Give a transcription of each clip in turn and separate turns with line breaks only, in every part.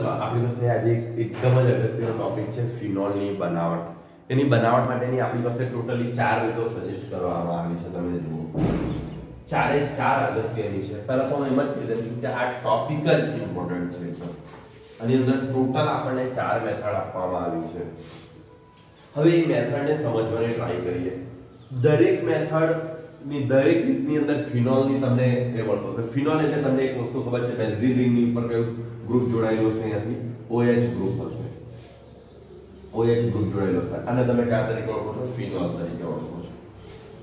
આપણી પાસે આજે એકદમ જ અગત્યનો ટોપિક છે ફિનોલની બનાવટ. એની બનાવટ માટેની આપણી પાસે ટોટલી 4 રીતો સજેસ્ટ કરવામાં આવી છે. તમે જુઓ, ચારે ચાર અગત્યની છે. પહેલા તો હું એમ જ કહી દઉં છું કે આ ટોપિક જ ઇમ્પોર્ટન્ટ છે. આની અંદર ટોટલ આપણને 4 મેથડ આપવામાં આવી છે. હવે એ મેથડને સમજવાની ટ્રાય કરીએ. દરેક મેથડ ની દરેક રીતની અંદર ફિનોલની તમને એ મળતો છે. ફિનોલ એટલે તમને એક વસ્તુ ખબર છે, બેન્ઝીન રિંગની ઉપર કયું ગ્રુપ જોડાયેલું છે? અહીંયાથી OH ગ્રુપ હશે. OH ગ્રુપ જોડાયેલો છે અને તમે કયા તરીકે ઓળખો છો? ફિનોલ તરીકે ઓળખો છો.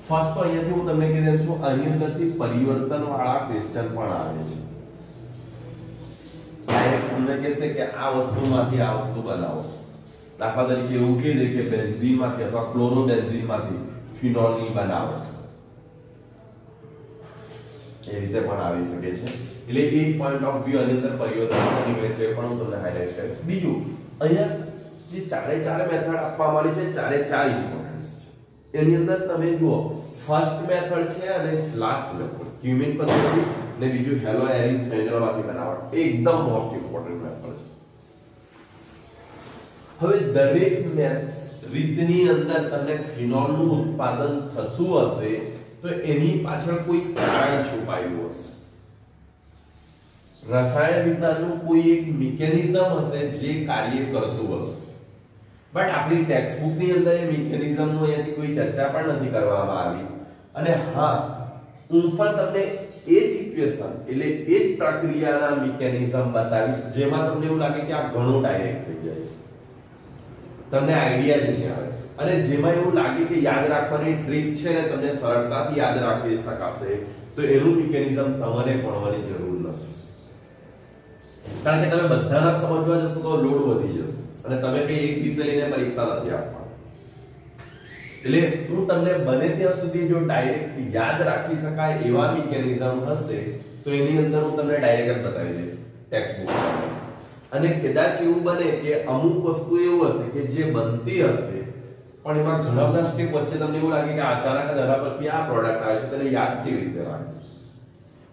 ફર્સ્ટ તો અહીંયાથી હું તમને કહી દઉં છું, આની અંદરથી પરિવર્તન વાળા ક્વેશ્ચન પણ આવે છે. ડાયરેક્ટ તમને કહેશે કે આ વસ્તુમાંથી આ વસ્તુ બનાવો. દાખલા તરીકે એવું કહી દે કે બેન્ઝીનમાંથી અથવા ક્લોરોબેન્ઝીનમાંથી ફિનોલની બનાવો. એ રીતે પણ આવી શકે છે. એટલે એક પોઈન્ટ ઓફ વ્યૂ આની અંદર પરિવર્તન નીકળે છે, પણ હું તમને હાઇલાઇટ કરીશ. બીજું, અહીંયા જે ચારે ચાર મેથડ આપવામાં આવી છે, ચારે ચાર ઇમ્પોર્ટન્ટ છે. એની અંદર તમે જુઓ, ફર્સ્ટ મેથડ છે અને લાસ્ટ મેથડ ક્યુમિન પદ્ધતિ અને બીજું હેલો એરિન સંયોજનોમાંથી બનાવટ, એકદમ મોસ્ટ ઇમ્પોર્ટન્ટ મેથડ છે. હવે દરેક રીતની અંદર તમને ફિનોલનું ઉત્પાદન થતું હશે તો એની પાછળ કોઈ કારણ છુપાયેલું હશે. રસાયણ વિજ્ઞાનનું કોઈ એક મિકેનિઝમ હશે જે કાર્ય કરતું હશે. બટ આપણી ટેક્સ્ટ બુક ની અંદર એ મિકેનિઝમનો અહીંયાથી કોઈ ચર્ચા પણ નથી કરવામાં આવી. અને હા, હું પણ તમને એ જ ઇક્વેશન એટલે એ જ પ્રક્રિયાના મિકેનિઝમ બતાવીશ જેમાં તમને એવું લાગે કે આ ઘણું ડાયરેક્ટ થઈ જાય છે, તમને આઈડિયા જ નહીં આવે. અને જેમાં એવું લાગે કે યાદ રાખવાની ટ્રીક છે ને તમને સરળતાથી યાદ રાખી શકાશે, તો એનું મિકેનિઝમ તમારે ભણવાની જરૂર નથી. કારણ કે તમે બધાના સમજવા જશો તો લોડ વધી જશે અને તમે કઈ એક વિષય લઈને પરીક્ષા નથી આપવા. એટલે હું તમને બને ત્યાં સુધી જો ડાયરેક્ટ યાદ રાખી શકાય એવા મિકેનિઝમ હશે તો એની અંદર હું તમને ડાયરેક્ટ જ બતાવી દઈશ ટેક્સ્ટ બુક. અને કદાચ એવું બને કે અમુક વસ્તુ એવું હશે કે જે બનતી હશે પણ એમાં ઘણા બધા સ્ટેપ વચ્ચે તમને એવું લાગે કે અચાનક આના પરથી આ પ્રોડક્ટ આવે છે, તેને યાદ કેવી રીતે રાખે?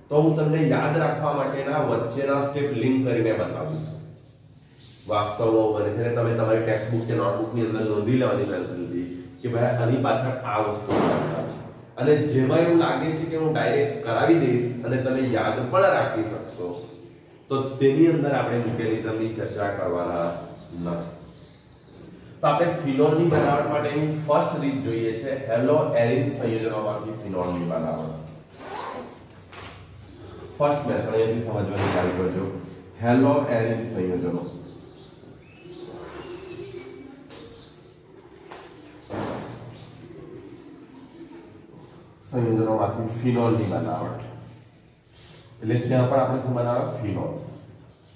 તો હું તમને યાદ રાખવા માટેના વચ્ચેના સ્ટેપ લિંક કરીને બતાવીશ. વાસ્તવમાં બને છે ને તમે તમારી ટેક્સ્ટ બુક કે નોટબુક ની અંદર નોંધી લેવાની પેન્સિલથી કે ભાઈ આની પાછળ આ વસ્તુ છે. અને જેમાં એવું લાગે છે કે હું ડાયરેક્ટ કરાવી દઈશ અને તમે યાદ પણ રાખી શકશો તો તેની અંદર આપણે મિકેનિઝમની ચર્ચા કરવાના નથી. તો આપણે ફિનોલની બનાવટ માટેની ફર્સ્ટ રીત જોઈએ છે હેલો એરિન સંયોજનોમાંથી ફિનોલની બનાવટ. ફર્સ્ટ મેથડ અહીંયાથી સમજવાની ટ્રાય કરજો. હેલો એરિન સંયોજનો. સંયોજનોમાંથી ફિનોલની બનાવટ એટલે ત્યાં પણ આપણે શું બનાવે? ફિનોલ.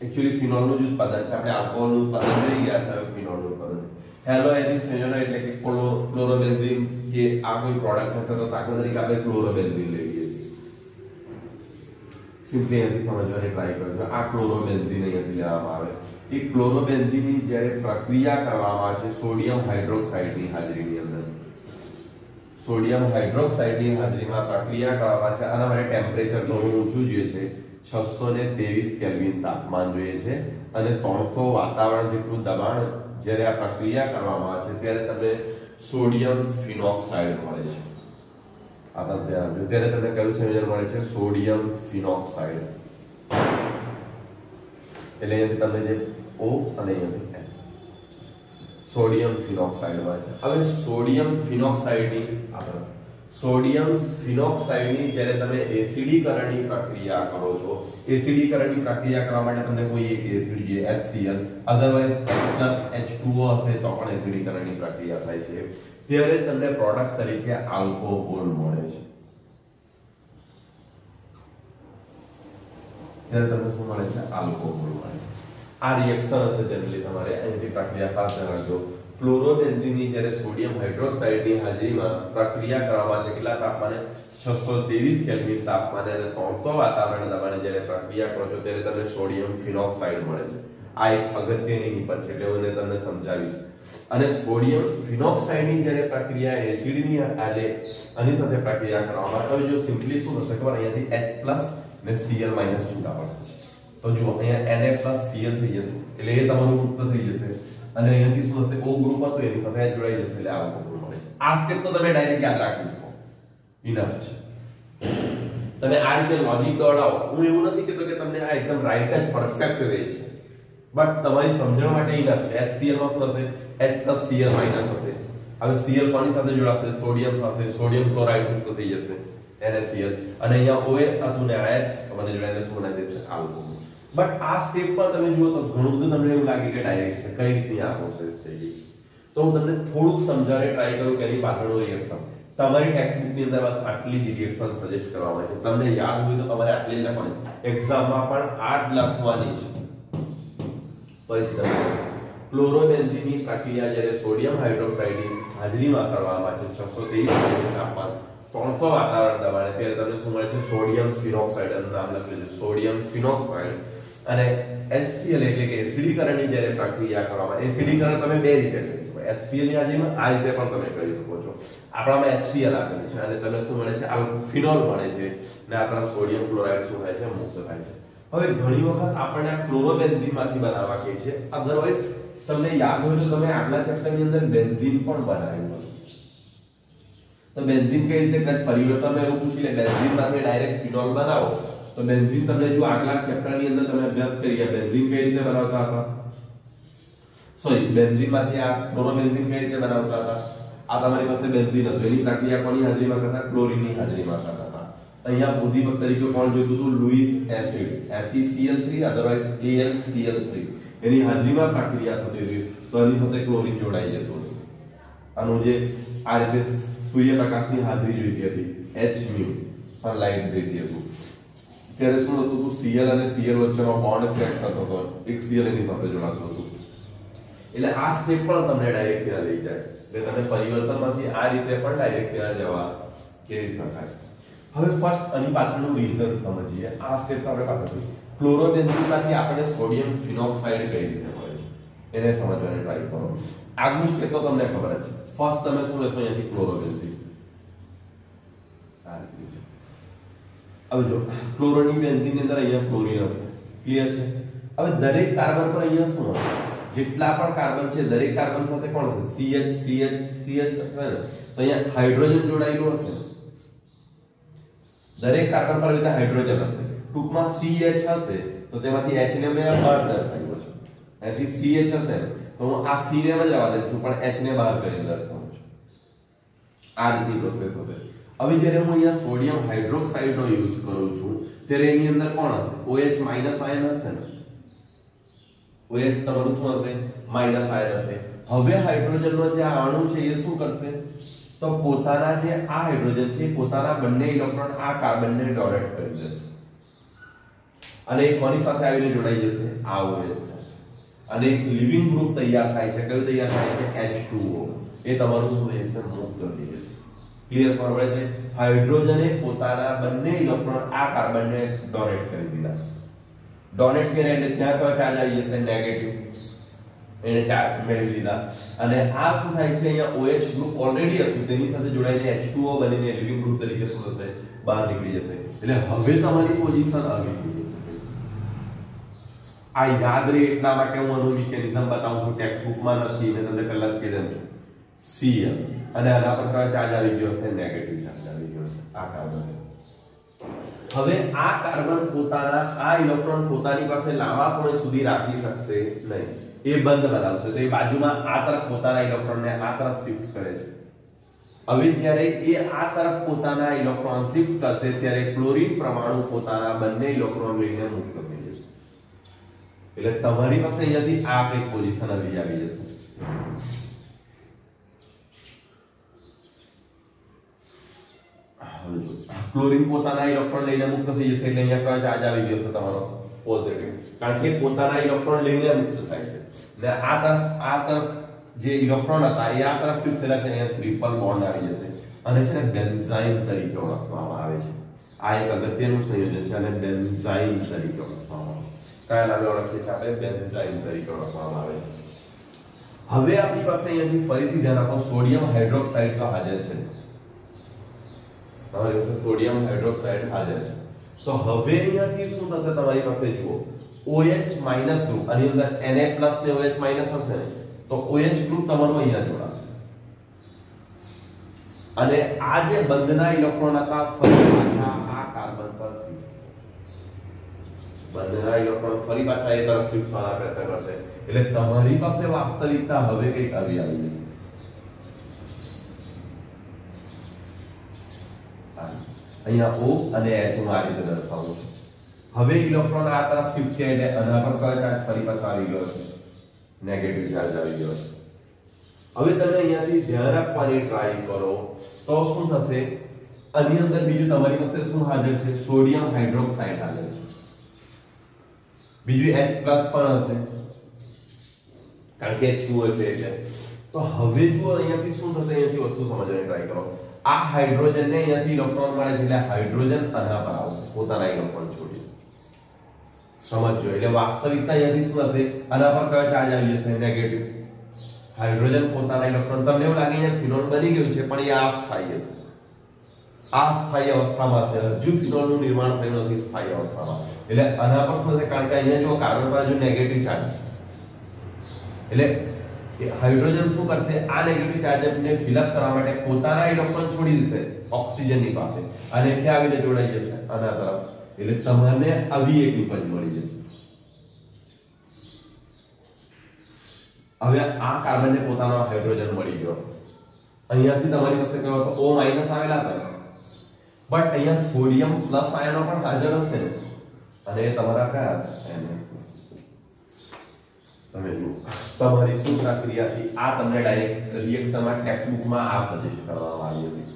એકચ્યુઅલી ફિનોલનું જ ઉત્પાદન છે. આપણે આલ્કોહોલનું ઉત્પાદન કરી ગયા છે, હવે ફિનોલનું ઉત્પાદન. હેલો એરિન સંયોજનો એટલે કે ક્લોરોબેન્ઝીન કે આ કોઈ પ્રોડક્ટ હશે તો દાખલા તરીકે આપણે ક્લોરોબેન્ઝીન લઈએ છીએ. સિમ્પલી અહીંયાથી સમજવાની ટ્રાય કરજો. આ ક્લોરોબેન્ઝીન અહીંયાથી લેવામાં આવે. એ ક્લોરોબેન્ઝીનની જ્યારે પ્રક્રિયા કરવામાં આવે છે સોડિયમ હાઇડ્રોક્સાઇડની હાજરીની અંદર, સોડિયમ હાઇડ્રોક્સાઇડની હાજરીમાં પ્રક્રિયા કરવામાં છે. આના માટે ટેમ્પરેચર ઘણું ઊંચું જોઈએ છે, 623 કેલ્વિન તાપમાન જોઈએ છે અને 300 વાતાવરણ જેટલું દબાણ જ્યારે આ પ્રક્રિયા કરવામાં આવે છે ત્યારે તમને સોડિયમ ફિનોક્સાઇડ મળે છે. આ ત્યારે તમને કયું સંયોજન મળે છે? Sodium phenoxide. એટલે અહીંયાથી તમને જે O અને અહીંયાથી N, સોડિયમ ફિનોક્સાઇડ મળે છે. હવે સોડિયમ ફિનોક્સાઇડની જ્યારે તમે એસિડીકરણની પ્રક્રિયા કરો છો, એસિડીકરણની પ્રક્રિયા કરવા માટે તમને કોઈ એક એસિડ જે HCl અધરવાઇઝ H2O હશે તો પણ એસિડીકરણની પ્રક્રિયા થાય છે ત્યારે તમને પ્રોડક્ટ તરીકે આલ્કોહોલ મળે છે. ત્યારે તમને શું મળે છે? આલ્કોહોલ મળે છે. આ રિએક્શન હશે જનરલી તમારે અહીંથી પ્રક્રિયા ખાસ ધ્યાન રાખજો. ક્લોરોબેન્ઝીનની જ્યારે સોડિયમ હાઇડ્રોક્સાઇડની હાજરીમાં પ્રક્રિયા કરવામાં છે કેટલા તાપમાને? 623 કેલ્વિન તાપમાને અને 300 વાતાવરણ દબાણે જ્યારે પ્રક્રિયા કરો છો ત્યારે તમને સોડિયમ ફિનોક્સાઇડ મળે છે. આ એક અગત્યની નિપજ છે એટલે હું તમને સમજાવીશ. અને સોડિયમ ફિનોક્સાઇડની જ્યારે પ્રક્રિયા એસિડની આની સાથે પ્રક્રિયા કરવામાં આવે તો જો સિમ્પલી શું થશે ખબર? અહીંયાથી H+ ને Cl- છૂટા પડશે. તો તો જુઓ અહીંયા Na+Cl થઈ જશે એટલે એ તમારું મુક્ત થઈ જશે અને અહીંયાથી શું હશે O ગ્રુપ હતું એની સાથે જોડાઈ જશે એટલે આવું ગ્રુપ મળે છે આ સ્ટેપ તો તમે ડાયરેક્ટ યાદ રાખી શકો ઇનફ છે તમે આ રીતે લોજિક દોડાવો હું એવું નથી કહેતો કે તમને આ એકદમ રાઈટ જ પરફેક્ટ વે છે બટ તમારી સમજણ માટે ઇનફ છે HCl માં શું હશે H+Cl- હશે હવે Cl કોની સાથે જોડાશે સોડિયમ સાથે સોડિયમ ક્લોરાઇડ મુક્ત થઈ જશે NaCl અને અહીંયા OH હતું ને આ H મને જોડાઈને શું બનાવી દેશે આલ્કોહોલ બટ આ સ્ટેપ પર તમે જુઓ તો ઘણું બધું તમને એવું લાગે કે ડાયરેક્ટ છે કઈ રીતે આ પ્રોસેસ થઈ ગઈ તો હું તમને થોડુંક સમજાવવા ટ્રાય કરું કે એની પાછળનું રિએક્શન તમારી ટેક્સ્ટ બુક ની અંદર બસ આટલી જ રિએક્શન સજેસ્ટ કરવામાં આવે છે તમને યાદ હોય તો તમારે આટલી જ લખવાની એક્ઝામ માં પણ આ જ લખવાની છે પછી ક્લોરોબેન્ઝીન ની પ્રક્રિયા જ્યારે સોડિયમ હાઇડ્રોક્સાઇડ ની હાજરીમાં કરવામાં છે 623 તાપમાન 300 વાતાવરણ દબાણે ત્યારે તમને શું મળે છે સોડિયમ ફિનોક્સાઇડ નું નામ લખેલું છે સોડિયમ ફિનોક્સાઇડ અને HCl એટલે કે એસિડીકરણની જ્યારે પ્રક્રિયા કરવામાં એસિડીકરણ તમે બે રીતે કરી શકો HCl ની હાજરીમાં આ રીતે પણ તમે કરી શકો છો આપણામાં HCl આપેલું છે અને તમને શું મળે છે ફિનોલ મળે છે અને આ તરફ સોડિયમ ક્લોરાઇડ શું થાય છે મુક્ત થાય છે હવે ઘણી વખત આપણને આ ક્લોરોબેન્ઝીન માંથી બનાવવા કહે છે અધરવાઇઝ તમને યાદ હોય તો તમે આગલા ચેપ્ટર ની અંદર બેન્ઝીન પણ બનાવ્યું હતું તો બેન્ઝીન કઈ રીતે પરિવર્તન મેં એવું પૂછી લે બેન્ઝીન માંથી ડાયરેક્ટ ફિનોલ બનાવો તો બેન્ઝીન તમને જો આગલા ચેપ્ટર ની અંદર તમે અભ્યાસ કરી ગયા બેન્ઝીન કઈ રીતે બનાવતા હતા સોરી બેન્ઝીન માંથી આ ક્લોરોબેન્ઝીન કઈ રીતે બનાવતા હતા આ તમારી પાસે બેન્ઝીન હતું એની પ્રક્રિયા કોની હાજરીમાં કરતા ક્લોરીન ની હાજરીમાં કરતા હતા અહીંયા ઉદ્દીપક તરીકે કોણ જોઈતું હતું Louis acid FeCl3 otherwise AlCl3 એની હાજરીમાં પ્રક્રિયા થતી હતી તો એની સાથે ક્લોરીન જોડાઈ જતું હતું આનું જે આ રીતે સૂર્યપ્રકાશની હાજરી જોઈતી હતી Hυ સનલાઇટ જોઈતી હતું ત્યારે શું હતું તો Cl અને Cl વચ્ચેનો બોન્ડ ક્રેક થતો હતો એક Cl એની સાથે જોડાતું હતું એટલે આ સ્ટેપ પણ તમને ડાયરેક્ટ ત્યાં લઈ જાય એટલે તમે પરિવર્તનમાંથી આ રીતે પણ ડાયરેક્ટ ત્યાં જવા કેવી રીતે થાય હવે ફર્સ્ટ આની પાછળનું રીઝન સમજીએ આ સ્ટેપ તો આપણે પાછળથી ક્લોરોબેન્ઝીનમાંથી આપણે સોડિયમ ફિનોક્સાઇડ કઈ રીતે મળે છે એને સમજવાની ટ્રાય કરો આગલું સ્ટેપ તો તમને ખબર જ છે ફર્સ્ટ તમે શું લેશો અહીંયાથી ક્લોરોબેન્ઝીન હવે જો ક્લોરોની બેન્ઝીન ની અંદર અહીંયા ક્લોરીન હશે ક્લિયર છે હવે દરેક કાર્બન પર અહીંયા શું હશે જેટલા પણ કાર્બન છે દરેક કાર્બન સાથે કોણ હશે CH હશે ને તો અહીંયા હાઇડ્રોજન જોડાયેલું હશે દરેક કાર્બન પર રીતે હાઇડ્રોજન હશે ટૂંકમાં CH હશે તો તેમાંથી H ને મેં બહાર દર્શાવ્યો છે અહીંથી CH હશે તો હું આ C ને જ આવવા દઉં છું પણ H ને બહાર કરીને દર્શાવું છું આ રીતની પ્રોસેસ હશે હવે જ્યારે હું અહીંયા સોડિયમ હાઇડ્રોક્સાઇડ નો યુઝ કરું છું ત્યારે એની અંદર કોણ હશે OH માઈનસ આયન હશે ને OH તમારું શું હશે માઈનસ આયન હશે હવે હાઇડ્રોજનનો જે અણુ છે એ શું કરશે તો પોતાના જે આ હાઇડ્રોજન છે પોતાના બંને ઇલેક્ટ્રોન આ કાર્બનને ડોનેટ કરી દેશે અને એ કોની સાથે આવીને જોડાઈ જશે આ OH અને એક લિવિંગ ગ્રુપ તૈયાર થાય છે કયું તૈયાર થાય છે H2O એ તમારું શું રહેશે મુક્ત થઈ જશે ક્લિયર પડે છે હાઇડ્રોજને પોતાના બંને ઇલેક્ટ્રોન આ કાર્બનને ડોનેટ કરી દીધા ડોનેટ કરે એટલે ત્યાં કયો ચાર્જ આવી જશે નેગેટિવ એને ચાર્જ મેળવી લીધા અને આ શું થાય છે અહીંયા OH ગ્રુપ ઓલરેડી હતું તેની સાથે જોડાઈને H2O બનીને લિવિંગ ગ્રુપ તરીકે શું થશે બહાર નીકળી જશે એટલે હવે તમારી પોઝિશન આવી ગઈ છે આ યાદ રહે એટલા માટે હું આનું મિકેનિઝમ બતાવું છું ટેક્સ્ટ બુકમાં નથી મેં તમને પહેલા જ કીધું છું Cl અને આના પર કયો ચાર્જ આવી ગયો છે નેગેટિવ ચાર્જ આવી ગયો છે આ કાર્બન હવે આ કાર્બન પોતાના આ ઇલેક્ટ્રોન પોતાની પાસે લાંબા સમય સુધી રાખી શકશે નહીં એ બંધ બનાવશે તો એ બાજુમાં આ તરફ પોતાના ઇલેક્ટ્રોનને આ તરફ શિફ્ટ કરે છે હવે જ્યારે એ આ તરફ પોતાના ઇલેક્ટ્રોન શિફ્ટ કરશે ત્યારે ક્લોરીન પરમાણુ પોતાના બંને ઇલેક્ટ્રોન લઈને મુક્ત થઈ જશે એટલે તમારી પાસે અહીંયાથી આ એક પોઝિશન આવી જશે ક્લોરીન પોતાના ઇલેક્ટ્રોન લઈને મુક્ત થઈ જશે એટલે અહીંયા કયો ચાર્જ આવી ગયો છે તમારો પોઝિટિવ કારણ કે પોતાના ઇલેક્ટ્રોન લઈને મુક્ત થાય છે ને આ તરફ જે ઇલેક્ટ્રોન હતા એ આ તરફ શિફ્ટ થયા છે અહીંયા ટ્રિપલ બોન્ડ આવી જશે અને છે ને બેન્ઝાઇન તરીકે ઓળખવામાં આવે છે આ એક અગત્યનું સંયોજન છે અને બેન્ઝાઇન તરીકે ઓળખવામાં આવે છે કયા નામે ઓળખીએ છીએ આપણે બેન્ઝાઇન તરીકે ઓળખવામાં આવે છે હવે આપણી પાસે અહીંયાથી ફરીથી ધ્યાન આપો સોડિયમ હાઇડ્રોક્સાઇડ તો હાજર છે તમારી પાસે સોડિયમ હાઇડ્રોક્સાઇડ હાજર છે તો હવે અહીંયાથી શું થશે તમારી પાસે જુઓ OH માઈનસ ગ્રુપ આની અંદર Na પ્લસ ને OH માઈનસ હશે ને તો OH ગ્રુપ તમારું અહીંયા જોડાશે અને આ જે બંધના ઇલેક્ટ્રોન હતા ફરી પાછા આ કાર્બન પર શિફ્ટ બંધના ઇલેક્ટ્રોન ફરી પાછા એ તરફ શિફ્ટ થવાના પ્રયત્ન કરશે એટલે તમારી પાસે વાસ્તવિકતા હવે કંઈક આવી જશે અહીંયા O અને H હું આ રીતે દર્શાવું છું હવે ઇલેક્ટ્રોન આ તરફ શિફ્ટ છે એટલે આના પર કયો ચાર્જ ફરી પાછો આવી ગયો છે નેગેટિવ ચાર્જ આવી ગયો છે હવે તમે અહીંયાથી ધ્યાન રાખવાની ટ્રાય કરો તો શું થશે આની અંદર બીજું તમારી પાસે શું હાજર છે સોડિયમ હાઇડ્રોક્સાઇડ હાજર છે બીજું H+ પણ હશે કારણ કે H2O છે એટલે તો હવે જો અહીંયાથી શું થશે અહીંયાથી વસ્તુ સમજવાની ટ્રાય કરો આ હાઇડ્રોજન ને અહીંયાથી ઇલેક્ટ્રોન મળે છે એટલે હાઇડ્રોજન આના પર આવશે પોતાના ઇલેક્ટ્રોન છોડી સમજો એટલે વાસ્તવિકતા અહીંયાથી શું હશે આના પર કયો ચાર્જ આવી જશે નેગેટિવ હાઇડ્રોજન પોતાના ઇલેક્ટ્રોન તમને એવું લાગે અહીંયા ફિનોલ બની ગયું છે પણ એ અસ્થાયી છે અસ્થાયી અવસ્થામાં છે હજુ ફિનોલનું નિર્માણ થયું નથી સ્થાયી અવસ્થામાં એટલે આના પર શું છે કારણ કે અહીંયા જો કાર્બન પર હજુ નેગેટિવ ચાર્જ એટલે હાઇડ્રોજન શું કરશે આ નેગેટિવ ચાર્જને ફિલ અપ કરવા માટે પોતાના ઇલેક્ટ્રોન છોડી દેશે ઓક્સિજનની પાસે અને ક્યાં આવીને જોડાઈ જશે આના તરફ એટલે તમને આવી એક નિપજ મળી જશે હવે આ કાર્બનને પોતાનો હાઇડ્રોજન મળી ગયો અહીંયાથી તમારી પાસે કયો તો O- આવેલા હતા બટ અહીંયા સોડિયમ પ્લસ આયનો પણ હાજર હશે અને એ તમારા કયા હશે તમે જુઓ તમારી શું પ્રક્રિયાથી આ તમને ડાયરેક્ટ રિએક્શનમાં ટેક્સ્ટ બુકમાં આ સજેસ્ટ કરવામાં આવી હતી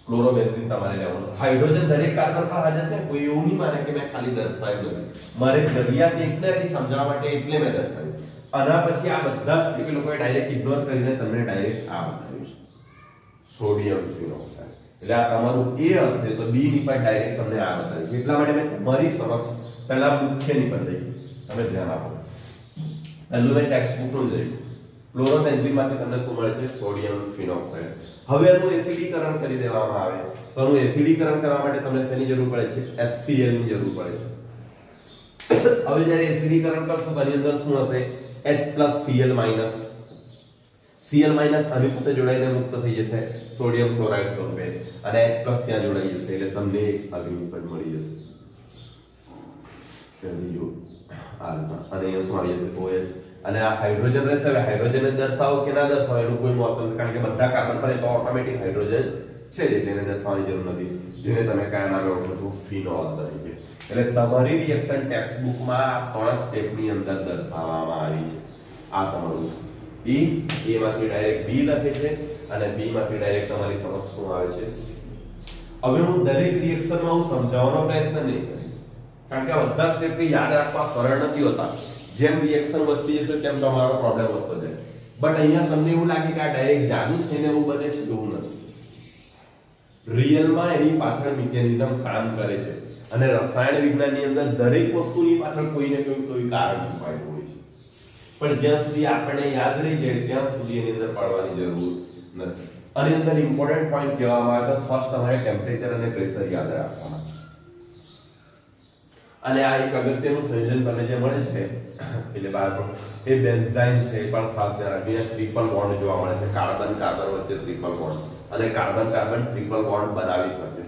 ક્લોરોબેન્ઝીન તમારે લેવાનું હાઇડ્રોજન દરેક કાર્બન પર હાજર છે કોઈ એવું નહીં માને કે મેં ખાલી દર્શાવ્યું નથી મારે દરિયાથી એકલાથી સમજાવવા માટે એટલે મેં દર્શાવ્યું આના પછી આ બધા સ્ટેપ લોકોએ ડાયરેક્ટ ઇગ્નોર કરીને તમને ડાયરેક્ટ આ બતાવ્યું છે સોડિયમ ફિનોક્સાઇડ એટલે આ તમારું A હશે તો B ની પર ડાયરેક્ટ તમને આ બતાવ્યું છે એટલા માટે મેં તમારી સમક્ષ પહેલા મુખ્ય ની પર લઈ તમે ધ્યાન આપો પહેલું મેં ટેક્સ્ટ બુક નું લઈ ક્લોરોબેન્ઝીન માંથી તમને શું મળે છે સોડિયમ ફિનોક્સાઇડ હવે આનું એસિડીકરણ કરી દેવામાં આવે તો આનું એસિડીકરણ કરવા માટે તમને શેની જરૂર પડે છે HCl ની જરૂર પડે છે હવે જ્યારે એસિડીકરણ કરશો તો આની અંદર શું હશે H+ Cl- Cl- આની સાથે જોડાઈને મુક્ત થઈ જશે સોડિયમ ક્લોરાઇડ સલ્ફેટ અને H+ ત્યાં જોડાઈ જશે એટલે તમને એક અગ્નિ પદ મળી જશે જલ્દી જો અને અહીંયા શું આવી જશે OH અને આ હાઇડ્રોજન રહેશે હવે હાઇડ્રોજનને દર્શાવો કે ના દર્શાવો એનું કોઈ મહત્વ નથી કારણ કે બધા કાર્બન પર તો ઓટોમેટિક હાઇડ્રોજન છે જ એટલે એને દર્શાવવાની જરૂર નથી જેને તમે કયા નામે ઓળખો છો ફિનોલ તરીકે એટલે તમારી રિએક્શન ટેક્સ્ટ બુકમાં આ 3 સ્ટેપની અંદર દર્શાવવામાં આવી છે આ તમારું E માંથી ડાયરેક્ટ B લખે છે અને B માંથી ડાયરેક્ટ તમારી સમક્ષ શું આવે છે હવે હું દરેક રિએક્શનમાં હું સમજાવવાનો પ્રયત્ન નહીં કરીશ કારણ કે આ બધા સ્ટેપને યાદ રાખવા સરળ નથી હોતા જેમ રિએક્શન વધતી જશે તેમ તમારો પ્રોબ્લેમ વધતો જાય બટ અહીંયા તમને એવું લાગે કે આ ડાયરેક્ટ જાદુ થઈને એવું બને છે એવું નથી રિયલમાં એની પાછળ મિકેનિઝમ કામ કરે છે અને રસાયણ વિજ્ઞાનની અંદર દરેક વસ્તુની પાછળ કોઈ ને કોઈ કારણ છુપાયેલું હોય છે પણ જ્યાં સુધી આપણને યાદ રહી જાય ત્યાં સુધી એની અંદર પડવાની જરૂર નથી આની અંદર ઇમ્પોર્ટન્ટ પોઈન્ટ કહેવામાં આવે તો ફર્સ્ટ તમારે ટેમ્પરેચર અને પ્રેશર યાદ રાખવાના છે અને આ એક અગત્યનું સંયોજન તમને જે મળે છે એટલે બાળકો એ બેન્ઝાઇન છે પણ ખાસ ધ્યાન રાખીને ટ્રિપલ બોન્ડ જોવા મળે છે કાર્બન કાર્બન વચ્ચે ટ્રિપલ બોન્ડ અને કાર્બન કાર્બન ટ્રિપલ બોન્ડ બનાવી શકે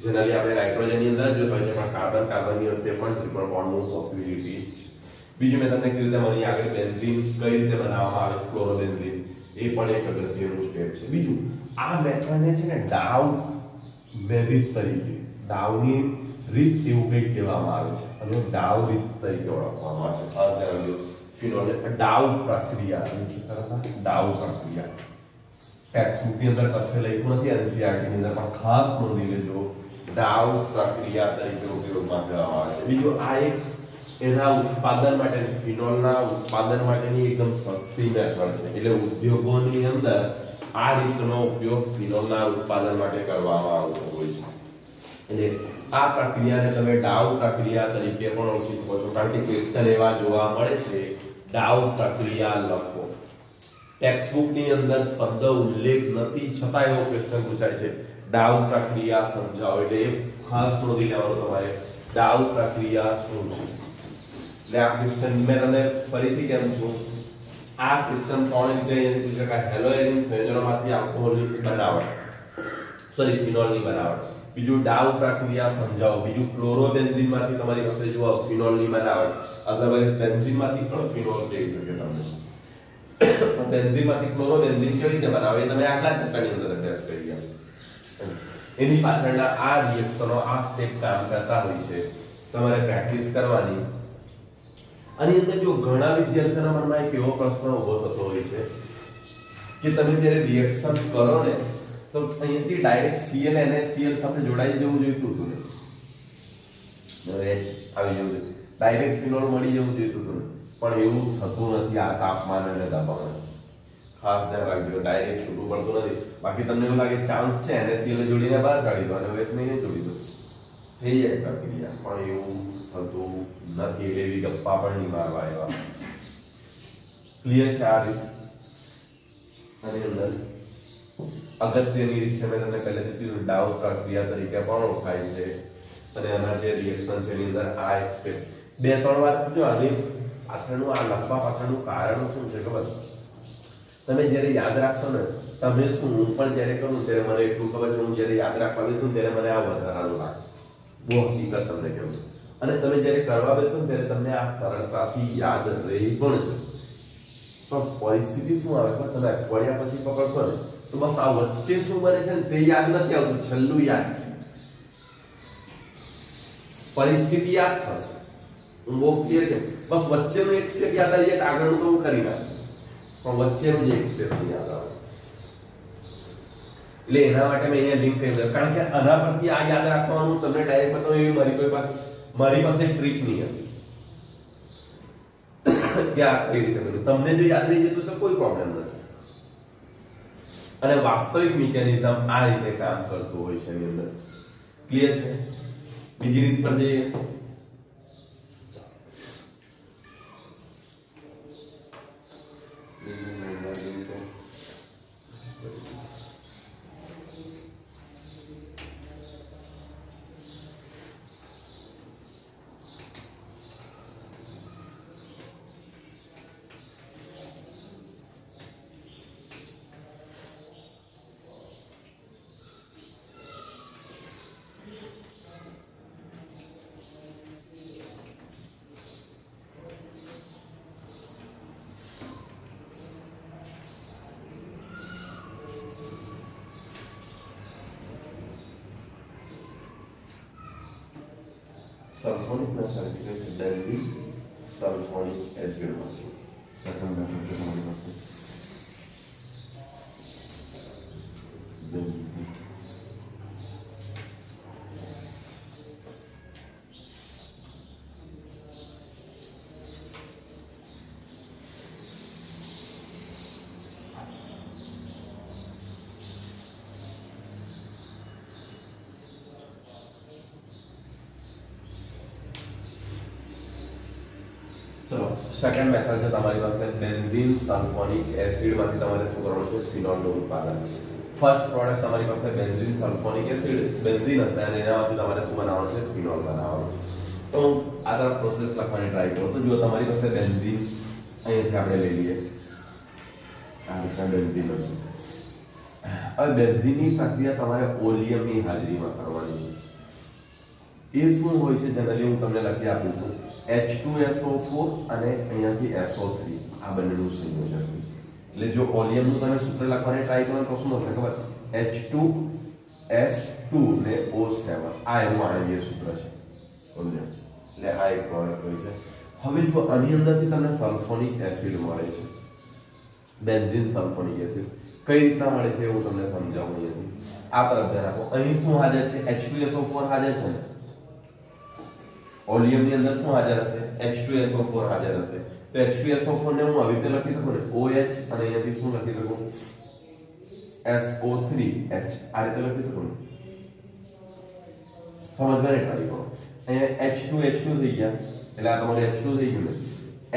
જનરલી આપણે નાઇટ્રોજનની અંદર જોતા હોય છે પણ કાર્બન કાર્બનની અંદર પણ ટ્રિપલ બોન્ડનું પોસિબિલિટી છે બીજું મેં તમને કીધું તેમ અહીં આગળ બેન્ઝીન કઈ રીતે બનાવવામાં આવે છે ક્લોરોબેન્ઝીન એ પણ એક અગત્યનું સ્ટેપ છે બીજું આ મેથડને છે ને ડાઉ મેથડ તરીકે ડાઉની રીત એવું કંઈક કહેવામાં આવે છે અને ડાઉ રીત તરીકે ઓળખવામાં આવે છે ખાસ ધ્યાન રાખજો ફિનોલ ડાઉ પ્રક્રિયા ડાઉ પ્રક્રિયા ટેક્સ્ટ બુકની અંદર કશે લખ્યું નથી એનસીઈઆરટી ની અંદર પણ ખાસ નોંધી લેજો ડાઉ પ્રક્રિયા તરીકે ઉપયોગમાં લેવામાં આવે છે બીજું આ એક એના ઉત્પાદન માટેની ફિનોલના ઉત્પાદન માટેની એકદમ સસ્તી મેથડ છે એટલે ઉદ્યોગોની અંદર આ રીતનો ઉપયોગ ફિનોલના ઉત્પાદન માટે કરવામાં આવતો હોય છે એટલે આ પ્રક્રિયાને તમે ડાઉ પ્રક્રિયા તરીકે પણ ઓળખી શકો છો કારણ કે ક્વેશ્ચન એવા જોવા મળે છે ડાઉ પ્રક્રિયા લખો ટેક્સ્ટ બુક ની અંદર શબ્દ ઉલ્લેખ નથી છતાં એવો ક્વેશ્ચન પૂછાય છે ડાઉ પ્રક્રિયા સમજાવો એટલે ખાસ નોંધી લેવાનું તમારે ડાઉ પ્રક્રિયા શું છે એટલે આ ક્વેશ્ચન મેં તમને ફરીથી કેમ છું, આ ક્વેશ્ચન 3 રીતે પૂછી શકાય. હેલોજેનિક સંયોજનોમાંથી આલ્કોહોલની બનાવટ, સોરી ફિનોલની બનાવટ. બીજું ડાઉ પ્રક્રિયા સમજાવો. બીજું ક્લોરોબેન્ઝીનમાંથી તમારી પાસે જો ફિનોલની બનાવટ, અધરવાઇઝ બેન્ઝીનમાંથી પણ ફિનોલ થઈ શકે તમને. પણ બેન્ઝીનમાંથી ક્લોરોબેન્ઝીન કેવી રીતે બનાવે તમે આટલા ચેપ્ટરની અંદર અભ્યાસ કરી ગયા. એની પાછળના આ રિએક્શનો, આ સ્ટેપ કામ કરતા હોય છે. તમારે પ્રેક્ટિસ કરવાની. આની અંદર જો ઘણા વિદ્યાર્થીઓના મનમાં એક એવો પ્રશ્ન ઊભો થતો હોય છે કે તમે જ્યારે રિએક્શન કરો ને તો અહીંથી ડાયરેક્ટ Cl NaCl સાથે જોડાઈ જવું જોઈતું હતું ને, H આવી જવું જોઈએ, ડાયરેક્ટ ફિનોલ મળી જવું જોઈતું હતું ને, પણ એવું થતું નથી આ તાપમાન અને દબાણ. ખાસ ધ્યાન રાખજો, ડાયરેક્ટ છૂટું પડતું નથી. બાકી તમને એવું લાગે ચાન્સ છે NaCl જોડીને બહાર કાઢી દો અને H નહીં જોડી દો, થઈ જાય પ્રક્રિયા, પણ એવું થતું નથી. એટલે એવી ગપ્પા પણ નહીં મારવા એવા. ક્લિયર છે આ રીત? આની અંદર અગત્યની રીત છે, મેં તમને પહેલેથી કીધું, ડાઉ પ્રક્રિયા તરીકે પણ ઓળખાય છે. અને આના જે રિએક્શન છે એની અંદર આ એક સ્ટેપ 2-3 વાર જો આની પાછળનું આ લખવા પાછળનું કારણ શું છે ખબર? તમે જ્યારે યાદ રાખશો ને, તમે શું, હું પણ જ્યારે કરું ત્યારે મને એટલું ખબર છે, હું જ્યારે યાદ રાખવા બેસું ત્યારે મને આ વધારાનું લાગે. બહુ હકીકત તમને કહું. અને તમે જ્યારે કરવા બેસો ને ત્યારે તમને આ સરળતાથી યાદ રહી પણ છે. પણ પરિસ્થિતિ શું આવે ખબર? તમે અઠવાડિયા પછી પકડશો ને તો બસ આ વચ્ચે શું બને છે ને તે યાદ નથી આવતું, છેલ્લું યાદ છે. પરિસ્થિતિ યાદ થશે, હું બહુ ક્લિયર કે બસ વચ્ચેનું એક સ્ટેપ યાદ આવી જાય આગળનું તો હું કરી નાખું, પણ વચ્ચેનું જે એક સ્ટેપ યાદ આવે. એટલે એના માટે મેં અહીંયા લિંક કરી દીધું, કારણ કે આના પરથી આ યાદ રાખવાનું તમને ડાયરેક્ટ બતાવું એવી મારી પાસે ટ્રીક નહીં હતી કે આ કઈ રીતે કર્યું. તમને જો યાદ રહી જતું તો કોઈ પ્રોબ્લેમ નથી. અને વાસ્તવિક મિકેનિઝમ આ રીતે કામ કરતું હોય છે એની અંદર. ક્લિયર છે? બીજી રીત પર જઈએ. સલ્ફોનિક ના સર્ટિફિકેટ બેન્ઝીન સલ્ફોનિક એસિડ માંથી સેકન્ડ મેથડ છે તમારી પાસે. ચલો સેકન્ડ મેથડ છે તમારી પાસે બેન્ઝીન સલ્ફોનિક એસિડ માંથી તમારે શું કરવાનું છે? ફિનોલનું ઉત્પાદન. ફર્સ્ટ પ્રોડક્ટ તમારી પાસે બેન્ઝીન સલ્ફોનિક એસિડ, બેન્ઝીન હશે અને એનામાંથી તમારે શું બનાવવાનું છે? ફિનોલ બનાવવાનું છે. તો આ તરફ પ્રોસેસ લખવાની ટ્રાય કરો. તો જો તમારી પાસે બેન્ઝીન અહીંથી આપણે લઈ લઈએ, આ રીતના બેન્ઝીન હશે. હવે બેન્ઝીનની પ્રક્રિયા તમારે ઓલિયમની હાજરીમાં કરવાની છે. એ શું હોય છે જનરલી હું તમને લખી આપું છું. H2SO4 અને અહીંયાથી SO3 આ બંનેનું સંયોજન હોય છે. એટલે જો ઓલિયમનું તમે સૂત્ર લખવાની ટ્રાય કરો તો શું હશે ખબર? H2S2 ને O7 આ એનું આણ્વીય સૂત્ર છે ઓલિયમ. એટલે આ એક પ્રોડક્ટ હોય છે. હવે જો આની અંદરથી તમને સલ્ફોનિક એસિડ મળે છે, બેન્ઝીન સલ્ફોનિક એસિડ કઈ રીતના મળે છે હું તમને સમજાવું. અહીંયાથી આ તરફ ધ્યાન આપો. અહીં શું હાજર છે? H2SO4 હાજર છે ને. ઓલિયમ ની અંદર શું હાજર હશે? H2SO4 હાજર હશે. તો H2SO4 ને હું આવી રીતે લખી શકું ને OH, અને અહીંયાથી શું લખી શકું? SO3H આ રીતે લખી શકું ને. સમજવાની ટ્રાય કરો. અહીંયા H2 થઈ ગયા એટલે આ તમારે H2 થઈ ગયું ને,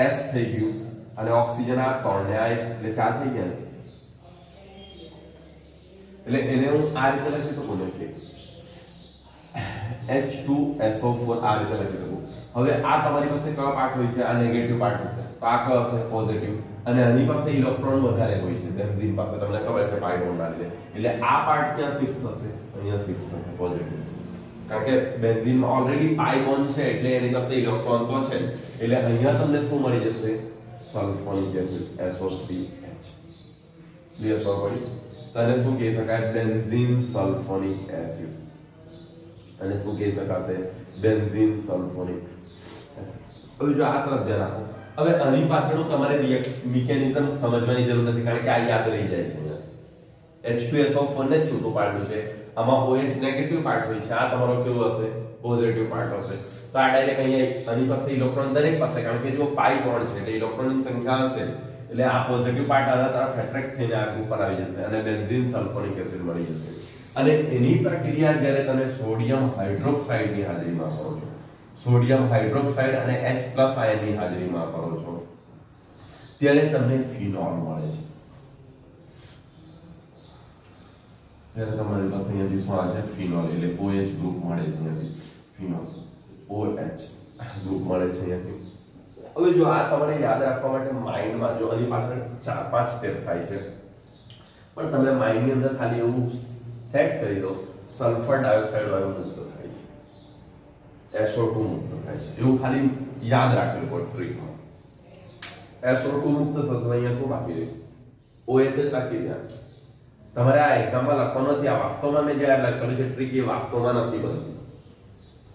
S થઈ ગયું અને ઓક્સિજન આ 3 ને આ એટલે 4 થઈ ગયા ને. એટલે એને હું આ રીતે લખી શકું ને કે H2SO4 આ રીતે લખી શકું. હવે આ તમારી પાસે કયો પાર્ટ હોય છે? આ નેગેટિવ પાર્ટ હશે. તો આ કયો હશે? પોઝિટિવ. અને આની પાસે ઇલેક્ટ્રોન વધારે હોય છે. બેન્ઝીન પાસે તમને ખબર છે પાઈ બોન્ડ ના લીધે. એટલે આ પાર્ટ ક્યાં શિફ્ટ થશે? અહીંયા શિફ્ટ થશે પોઝિટિવ. કારણ કે બેન્ઝીનમાં ઓલરેડી પાઈ બોન્ડ છે એટલે એની પાસે ઇલેક્ટ્રોન તો છે. એટલે અહીંયા તમને શું મળી જશે? Sulphonic acid SO3H. ક્લિયર પડી? તને શું કહી શકાય? Benzene sulphonic acid. અને શું કહી શકાશે? Benzene sulphonic acid. હવે જો આ તરફ ધ્યાન આપો. હવે આની પાછળનું તમારે મિકેનિઝમ સમજવાની જરૂર નથી કારણ કે આ યાદ રહી જાય છે. H2SO4 ને છૂટું પાડ્યું છે. આમાં OH નેગેટિવ પાર્ટ હોય છે. આ તમારો કેવો હશે? પોઝિટિવ પાર્ટ હશે. તો આ ડાયરેક્ટ અહીંયા આની પાસે ઇલેક્ટ્રોન દરેક પાસે કારણ કે જો પાઈ બોન્ડ છે એટલે ઇલેક્ટ્રોનની સંખ્યા હશે એટલે આ પોઝિટિવ પાર્ટ આના તરફ એટ્રેક્ટ થઈને આ ઉપર આવી જશે અને બેન્ઝીન સલ્ફોનિક એસિડ મળી જશે. અને એની પ્રક્રિયા જ્યારે તમે સોડિયમ હાઇડ્રોક્સાઇડ ની હાજરીમાં કરો છો, સોડિયમ હાઇડ્રોક્સાઇડ અને H+ આયન ની હાજરીમાં કરો છો ત્યારે તમને ફિનોલ મળે છે. ત્યારે તમારી પાસે અહીંયાથી શું આવે છે? ફિનોલ. એટલે OH ગ્રુપ મળે છે અહીંયાથી. ફિનોલ OH ગ્રુપ મળે છે અહીંયાથી. હવે જો આ તમારે યાદ રાખવા માટે માઇન્ડમાં જો આની પાછળ 4-5 સ્ટેપ થાય છે પણ તમે માઇન્ડની અંદર ખાલી એવું સેટ કરી દો સલ્ફર ડાયોક્સાઇડ વાયુ મુક્ત થાય છે, SO2 મુક્ત થાય છે. એવું ખાલી યાદ રાખવું પડે ટ્રીકમાં. SO2 મુક્ત થશે અહીંયા શું બાકી રહે? OH જ બાકી રહે. તમારે આ એક્ઝામમાં લખવાનું નથી. આ વાસ્તવમાં મેં જે લખેલું છે ટ્રીક એ વાસ્તવમાં નથી બનતી.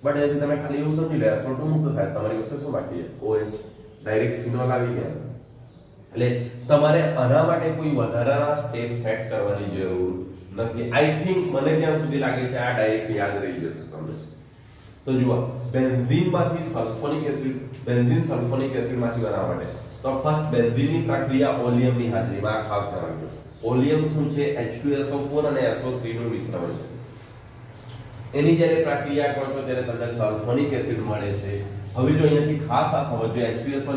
બટ એથી તમે ખાલી એવું સમજી લો SO2 મુક્ત થાય તમારી વચ્ચે શું બાકી છે? OH. ડાયરેક્ટ ફિનોલ આવી ગયા. એટલે તમારે આના માટે કોઈ વધારાના સ્ટેપ સેટ કરવાની જરૂર નથી. આઈ થિંક મને જ્યાં સુધી લાગે છે આ ડાયરેક્ટ યાદ રહી જશે તમને. તો જુઓ બેન્ઝીનમાંથી sulphonic acid, benzene sulphonic acid માંથી બનાવવા માટે તો ફર્સ્ટ બેન્ઝીનની પ્રક્રિયા ઓલિયમની હાજરીમાં ખાસ કરવાની. ઓલિયમ શું છે? H2SO4 અને SO3 નું મિશ્રણ છે. એની જ્યારે પ્રક્રિયા કરો છો ત્યારે તમને સલ્ફોનિક એસિડ મળે છે. હવે જો અહીંયાથી ખાસ આ સમજો H2SO4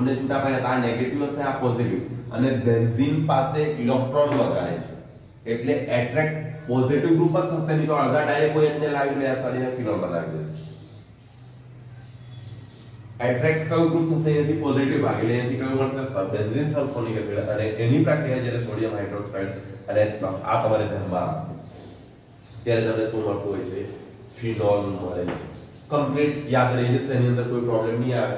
ને છૂટા પાડ્યા આ નેગેટિવ હશે, આ પોઝિટિવ. અને બેન્ઝીન પાસે ઇલેક્ટ્રોન વધારે છે એટલે એટ્રેક્ટ પોઝિટિવ ગ્રુપ જ થશે નહીં તો અડધા ડાયરેક્ટ OH ને લાવી લે સાડીને ફિનોલ બનાવી દે. એટ્રેક્ટ કયું ગ્રુપ થશે? એથી પોઝિટિવ ભાગ એટલે એથી કયું મળશે? Benzene sulphonic acid. અને એની પ્રક્રિયા જ્યારે સોડિયમ હાઇડ્રોક્સાઇડ અને H+ આ તમારે ધ્યાનમાં રાખવું ત્યારે તમને શું મળતું હોય છે? ફિનોલ મળે છે. કમ્પ્લીટ યાદ રહી જશે, એની અંદર કોઈ પ્રોબ્લેમ નહીં આવે.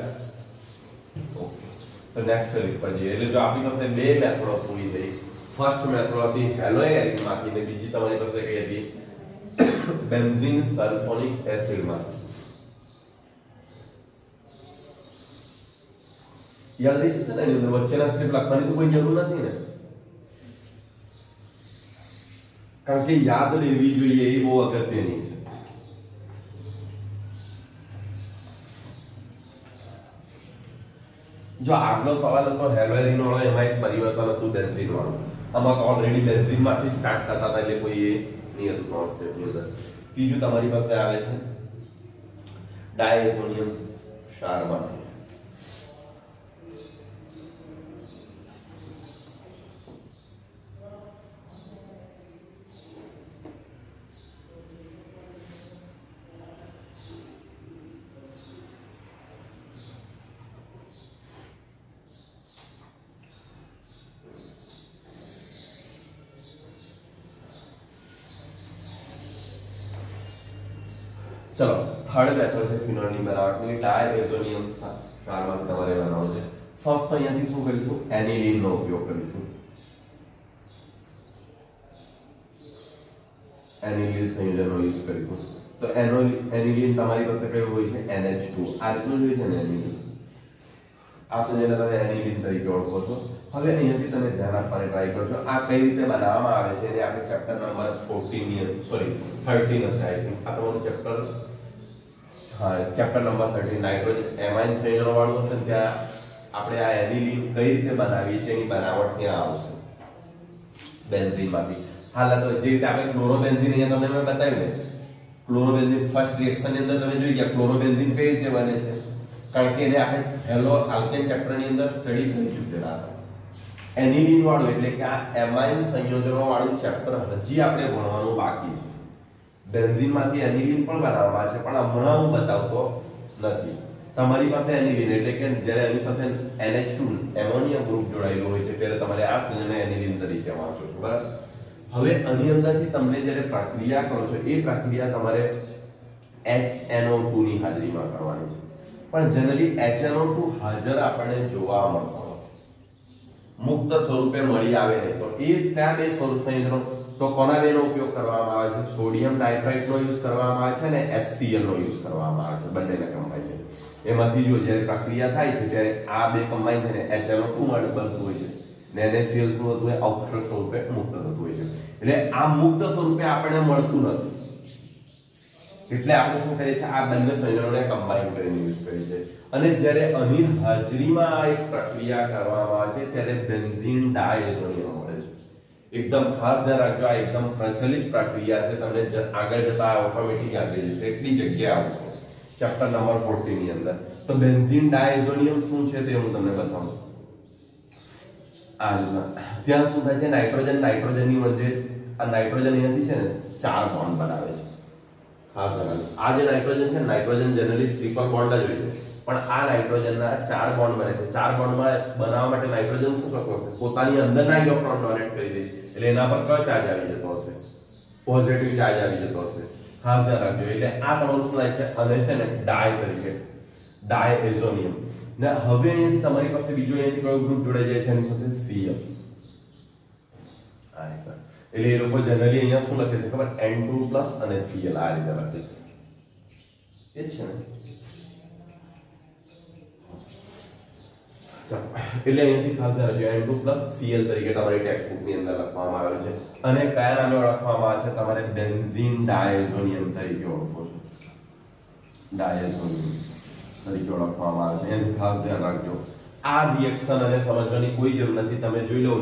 ઓકે, તો નેક્સ્ટ રીત પર જઈએ. એટલે જો આપણી પાસે બે મેથડો પૂરી થઈ. ફર્સ્ટ મેથડ હતી હેલોએરિન માંથી ને બીજી તમારી પાસે કઈ હતી? બેન્ઝીન સલ્ફોનિક એસિડ માંથી. યાદ રહી જશે ને? એની અંદર વચ્ચેના સ્ટેપ લખવાની તો કોઈ જરૂર નથી ને, કારણ કે યાદ રહેવી જોઈએ એ બહુ અગત્યની છે. જો આગલો સવાલ હતો હેલોએરિન વાળો, એમાં એક પરિવર્તન હતું બેન્ઝીન વાળું. આમાં તો ઓલરેડી બેન્ઝીન માંથી સ્ટાર્ટ થતા હતા એટલે કોઈ એ નહીં હતું ત્રણ સ્ટેપની અંદર. ત્રીજું તમારી પાસે આવે છે ડાયઝોનિયમ ક્ષારમાંથી. चलो थर्ड मेथड છે ફિનોલની બનાવટની. ડાયઝોનિયમ ક્ષારમાંથી તમારે બનાવવું છે. ફર્સ્ટ તો અહીંયાથી શું કરીશું? એનિલીન નો ઉપયોગ કરીશું. એનિલીન સંયોજનનો યુઝ કરીશું. તો એનિલીન તમારી પાસે કયું હોય છે? NH2. આ રીતનું જોઈએ છે ને એનિલીન. આ સંયોજન તમે એનિલીન તરીકે ઓળખો છો. હવે અહીંયાથી તમે ધ્યાન આપવાની ટ્રાય કરજો. આ કઈ રીતે બનાવવામાં આવે છે એટલે આપણે ચેપ્ટર નંબર 13 હશે આઈ થિંક. આ તમારું chapter chapter number 13 nitrogen amine સંયોજનો વાળું હશે. ત્યાં આપણે આ એનિલીન કઈ રીતે બનાવીએ છીએ એની બનાવટ ત્યાં આવશે બેન્ઝીનમાંથી. હાલ તો જે રીતે આપણે ક્લોરોબેન્ઝીન અહીંયા તમને મેં બતાવ્યું ને, ક્લોરોબેન્ઝીન ફર્સ્ટ રિએક્શન ની અંદર તમે જોઈ ગયા ક્લોરોબેન્ઝીન કઈ રીતે બને છે, કારણ કે એને આપણે હેલો આલ્કેન ચેપ્ટર ની અંદર સ્ટડી કરી ચૂકેલા હતા. એનિલીન વાળું એટલે કે આ એમાઇન સંયોજનો વાળું ચેપ્ટર હજી આપણે ભણવાનું બાકી છે. બેન્ઝીન માંથી એનિલિન પણ બનાવવામાં આવે છે, પણ હમણાં હું બતાવતો નથી. તમારી પાસે એનિલિન એટલે કે જ્યારે એની સાથે NH2 એમોનિયા ગ્રુપ જોડાયેલું હોય છે ત્યારે તમારે આ સંયોજનને એનિલિન તરીકે વાંચો છો, બરાબર. હવે આની અંદરથી તમને જ્યારે પ્રક્રિયા કરો છો એ પ્રક્રિયા તમારે HNO2 ની હાજરીમાં કરવાની છે, પણ જનરલી HNO2 હાજર આપણને જોવા મળતો મુક્ત સ્વરૂપે મળી આવે નહીં. તો એ કયા બે સ્વરૂપ સંયોજનો? તો કોના બેનો ઉપયોગ કરવામાં આવે છે? સોડિયમ નાઇટ્રાઇટ નો યુઝ કરવામાં આવે છે અને HCl નો યુઝ કરવામાં આવે છે, બંનેને કમ્બાઈન છે. એમાંથી જો જ્યારે પ્રક્રિયા થાય છે ત્યારે આ બે કમ્બાઈન થઈને HNO2 મળે બનતું હોય છે ને NaCl શું થતું હોય? અવક્ષય સ્વરૂપે મુક્ત થતું હોય છે. એટલે આ મુક્ત સ્વરૂપે આપણને મળતું નથી, એટલે આપણે શું કરીએ છીએ? આ બંને સંયોજનોને કમ્બાઈન કરીને યુઝ કરીએ છીએ. અને જ્યારે આની હાજરીમાં આ એક પ્રક્રિયા કરવામાં આવે છે ત્યારે બેન્ઝીન ડાયઝોનિયમ મળે છે. એકદમ ખાસ ધ્યાન રાખજો, આ એકદમ પ્રચલિત પ્રક્રિયા છે, તમને આગળ જતા ઓટોમેટિક યાદ રહી જશે, એટલી જગ્યા આવશે ચેપ્ટર નંબર 14 ની અંદર. તો બેન્ઝીન ડાયઝોનિયમ શું છે તે હું તમને બતાવું. આ ત્યાં શું થાય છે? નાઇટ્રોજનની વચ્ચે આ નાઇટ્રોજન અહીંયાથી છે ને 4 બોન્ડ બનાવે છે. ખાસ ધ્યાન, આ જે નાઇટ્રોજન છે, નાઇટ્રોજન જનરલી ટ્રિપલ બોન્ડ જ હોય છે, પણ આ નાઇટ્રોજનના 4 બોન્ડ બને છે. 4 બોન્ડમાં બનાવવા માટે નાઇટ્રોજન શું કરતો હશે? પોતાની અંદરના ઇલેક્ટ્રોન ડોનેટ કરી દે, એટલે એના પર કયો ચાર્જ આવી જતો હશે? પોઝિટિવ ચાર્જ આવી જતો હશે. ખાસ ધ્યાન રાખજો. એટલે આ તમારું શું થાય છે? અને છે ને ડાય તરીકે ડાયઝોનિયમ. ને હવે અહીંયાથી તમારી પાસે બીજો અહીંયાથી કયો ગ્રુપ જોડાઈ જાય છે? એની સાથે Cl. આ રીતે એટલે એ લોકો જનરલી અહીંયા શું લખે છે ખબર? N2+ અને Cl આ રીતે લખે છે. એ જ છે ને? એટલે અહીંયાથી ખાસ ધ્યાન રાખજો, N2+Cl તરીકે તમારી ટેક્સ્ટ બુક ની અંદર લખવામાં આવે છે. અને કયા નામે ઓળખવામાં આવે છે? તમારે બેન્ઝીન ડાયઝોનિયમ તરીકે ઓળખો છો, ડાયઝોનિયમ તરીકે ઓળખવામાં આવે છે. એનું ખાસ ધ્યાન રાખજો. આ રિએક્શન અને સમજવાની કોઈ જરૂર નથી, તમે જોઈ લો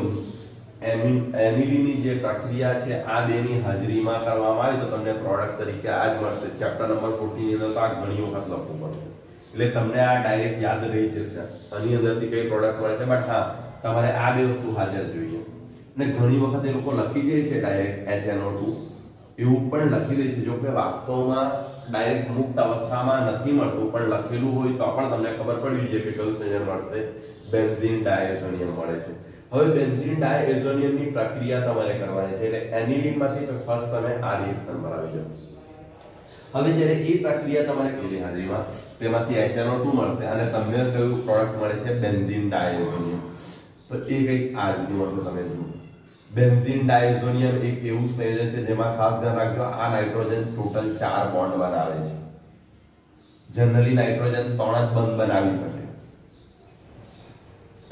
એમિલિનની જે પ્રક્રિયા છે આ બેની હાજરીમાં કરવામાં આવે તો તમને પ્રોડક્ટ તરીકે આ જ મળશે. ચેપ્ટર નંબર 14 ની અંદર તો આ ઘણી વખત લખવું પડશે, એટલે તમને આ ડાયરેક્ટ યાદ રહી જશે આની અંદરથી કઈ પ્રોડક્ટ મળે છે. બટ હા, તમારે આ બે વસ્તુ હાજર જોઈએ. અને ઘણી વખત એ લોકો લખી દે છે ડાયરેક્ટ HNO2 એવું પણ લખી દે છે, જો કે વાસ્તવમાં ડાયરેક્ટ મુક્ત અવસ્થામાં નથી મળતું, પણ લખેલું હોય તો પણ તમને ખબર પડવી જોઈએ કે કયું સંયોજન મળશે? બેન્ઝીન ડાયઝોનિયમ મળે છે. હવે બેન્ઝીન ડાયઝોનિયમની પ્રક્રિયા તમારે કરવાની છે, એટલે એનિલિનમાંથી ફર્સ્ટ તમે આ રિએક્શન બનાવી દો. હવે જ્યારે એ પ્રક્રિયા તમારે કરી હાજરીમાં તેમાંથી HNO2 મળશે અને તમને કયું પ્રોડક્ટ મળે છે? Benzene diazonium. તો એ કંઈક આ રીતનું મળશે. તમે જુઓ, બેન્ઝીન ડાયઝોનિયમ એક એવું સંયોજન છે જેમાં ખાસ ધ્યાન રાખજો, આ નાઇટ્રોજન ટોટલ 4 બોન્ડ બનાવે છે. જનરલી નાઇટ્રોજન 3 જ બંધ બનાવી શકે,